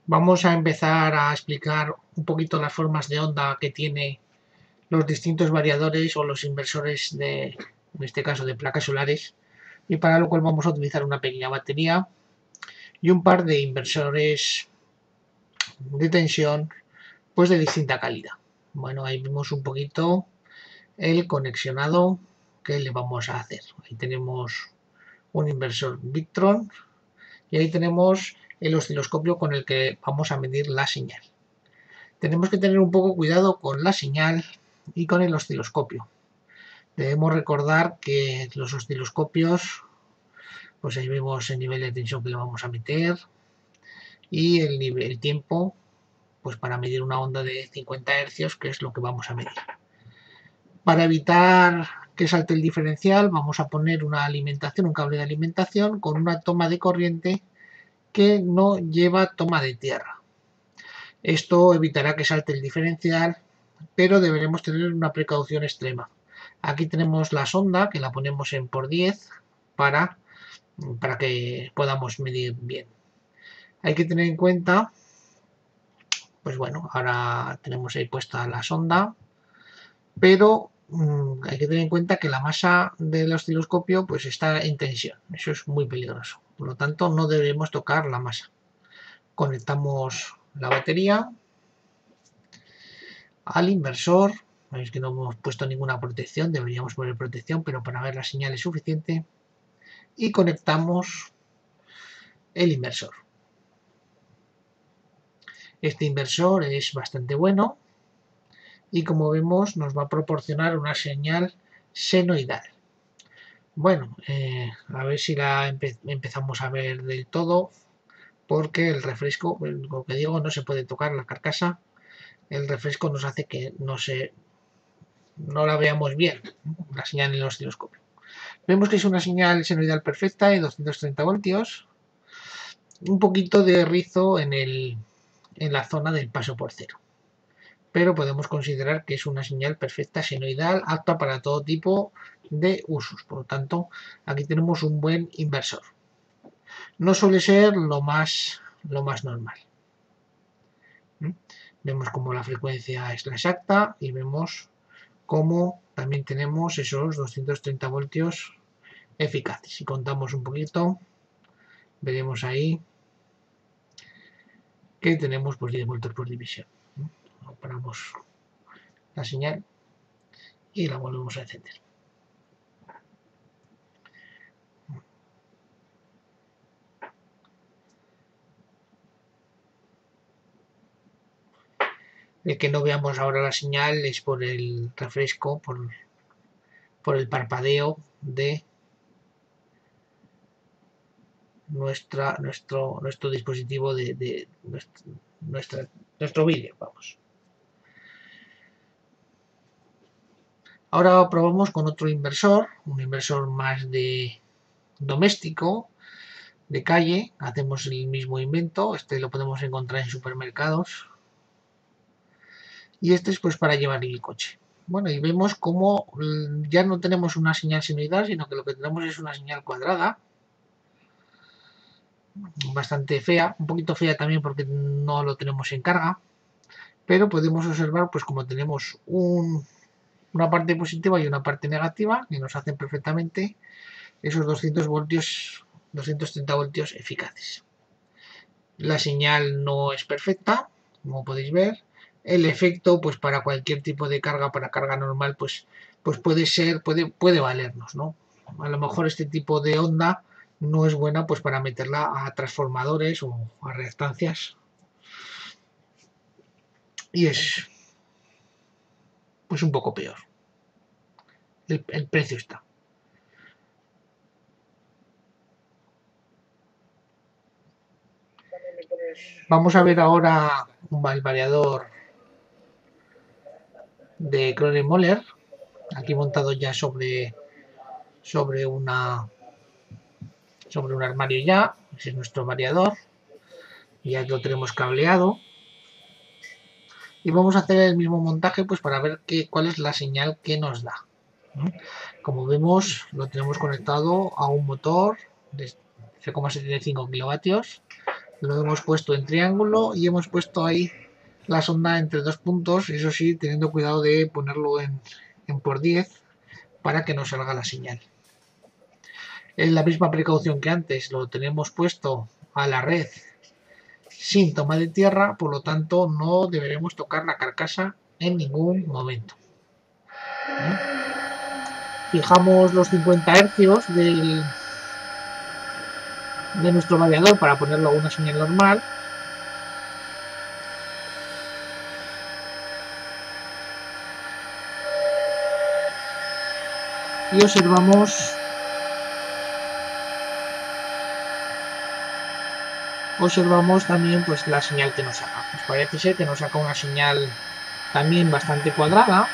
Vamos a empezar a explicar un poquito las formas de onda que tiene los distintos variadores o los inversores en este caso, de placas solares, y para lo cual vamos a utilizar una pequeña batería y un par de inversores de tensión pues de distinta calidad. Bueno, ahí vemos un poquito el conexionado que le vamos a hacer. Ahí tenemos un inversor Victron y ahí tenemos el osciloscopio con el que vamos a medir la señal. Tenemos que tener un poco cuidado con la señal y con el osciloscopio. Debemos recordar que los osciloscopios, pues ahí vemos el nivel de tensión que le vamos a meter y el tiempo, pues para medir una onda de 50 Hz, que es lo que vamos a medir. Para evitar que salte el diferencial, vamos a poner una alimentación, un cable de alimentación con una toma de corriente que no lleva toma de tierra. Esto evitará que salte el diferencial, pero deberemos tener una precaución extrema. Aquí tenemos la sonda, que la ponemos en por 10 para que podamos medir bien. Hay que tener en cuenta, pues bueno, ahora tenemos ahí puesta la sonda, pero hay que tener en cuenta que la masa del osciloscopio pues está en tensión. Eso es muy peligroso. Por lo tanto, no debemos tocar la masa. Conectamos la batería al inversor. Veis que no hemos puesto ninguna protección, deberíamos poner protección, pero para ver la señal es suficiente. Y conectamos el inversor. Este inversor es bastante bueno y, como vemos, nos va a proporcionar una señal senoidal. Bueno, a ver si la empezamos a ver del todo, porque el refresco, lo que digo, no se puede tocar la carcasa. El refresco nos hace que no la veamos bien, la señal en el osciloscopio. Vemos que es una señal senoidal perfecta de 230 voltios, un poquito de rizo en la zona del paso por cero, pero podemos considerar que es una señal perfecta senoidal, apta para todo tipo de usos. Por lo tanto, aquí tenemos un buen inversor. No suele ser lo más normal. Vemos como la frecuencia es la exacta y vemos cómo también tenemos esos 230 voltios eficaces. Si contamos un poquito, veremos ahí que tenemos pues 10 voltios por división. Paramos la señal y la volvemos a encender. El que no veamos ahora la señal es por el refresco, por el parpadeo de nuestro dispositivo, de nuestro vídeo, vamos. Ahora probamos con otro inversor, un inversor más de doméstico, de calle. Hacemos el mismo invento, este lo podemos encontrar en supermercados. Y este es pues para llevar el coche. Bueno, y vemos cómo ya no tenemos una señal senoidal, sino que lo que tenemos es una señal cuadrada, bastante fea, un poquito fea también porque no lo tenemos en carga, pero podemos observar pues como tenemos una parte positiva y una parte negativa que nos hacen perfectamente esos 230 voltios eficaces. La señal no es perfecta, como podéis ver. El efecto, pues para cualquier tipo de carga, para carga normal, pues puede valernos, ¿no? A lo mejor este tipo de onda no es buena pues para meterla a transformadores o a reactancias. Y es pues un poco peor. El precio está. Vamos a ver ahora un variador de Kronemoller, aquí montado ya sobre un armario ya. Ese es nuestro variador, ya lo tenemos cableado y vamos a hacer el mismo montaje pues para ver cuál es la señal que nos da. Como vemos, lo tenemos conectado a un motor de 0,75 kilovatios Lo hemos puesto en triángulo y hemos puesto ahí la sonda entre dos puntos, eso sí, teniendo cuidado de ponerlo en por 10 para que no salga la señal. Es la misma precaución que antes, lo tenemos puesto a la red sin toma de tierra, por lo tanto no deberemos tocar la carcasa en ningún momento. Fijamos los 50 Hz de nuestro variador para ponerlo a una señal normal. Y observamos también pues la señal que nos saca. Pues parece ser que nos saca una señal también bastante cuadrada,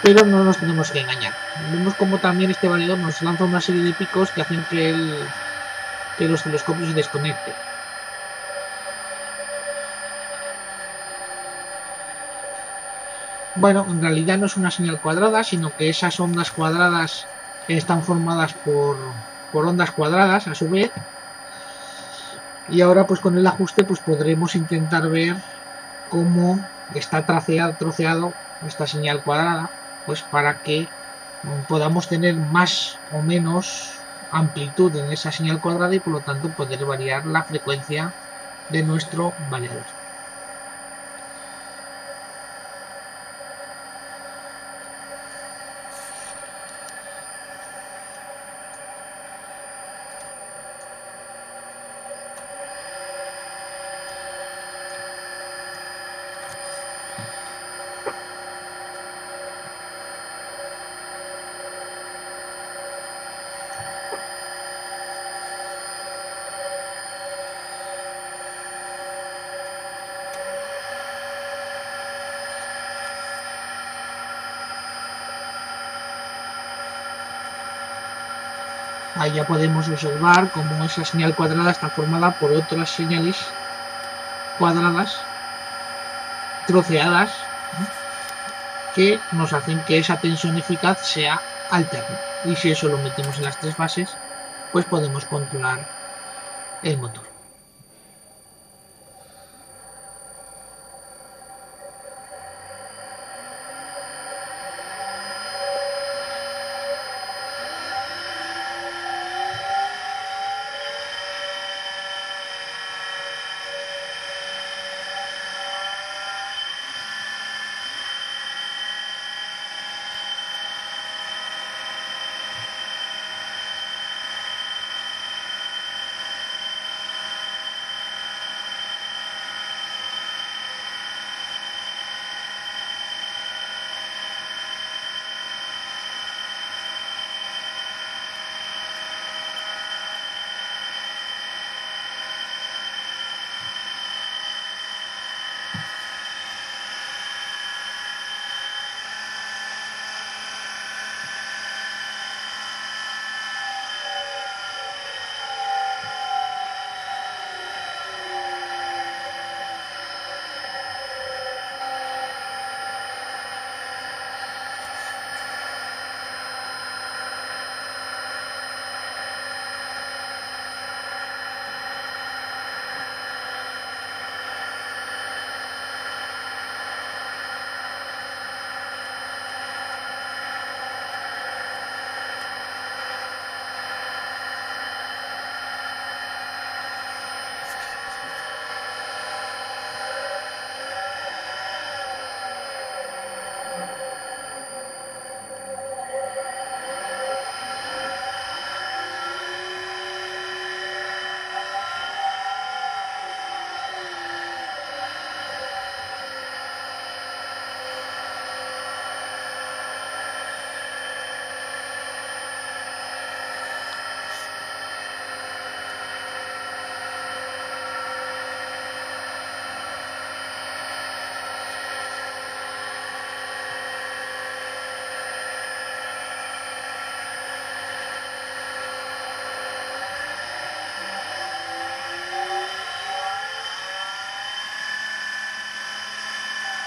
pero no nos tenemos que engañar. Vemos como también este variador nos lanza una serie de picos que hacen que los telescopios se desconecten. Bueno, en realidad no es una señal cuadrada, sino que esas ondas cuadradas están formadas por ondas cuadradas a su vez. Y ahora pues con el ajuste pues podremos intentar ver cómo está troceado esta señal cuadrada, pues para que podamos tener más o menos amplitud en esa señal cuadrada y por lo tanto poder variar la frecuencia de nuestro variador. Ahí ya podemos observar cómo esa señal cuadrada está formada por otras señales cuadradas troceadas que nos hacen que esa tensión eficaz sea alterna. Y si eso lo metemos en las tres fases, pues podemos controlar el motor.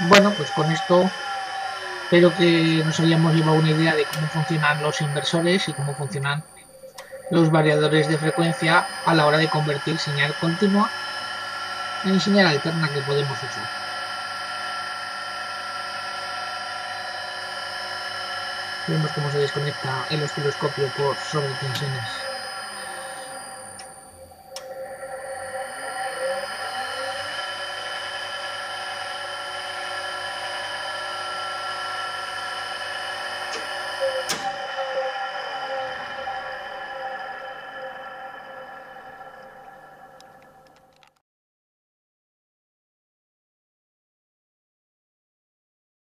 Bueno, pues con esto espero que nos hayamos llevado una idea de cómo funcionan los inversores y cómo funcionan los variadores de frecuencia a la hora de convertir señal continua en señal alterna que podemos usar. Vemos cómo se desconecta el osciloscopio por sobretensiones.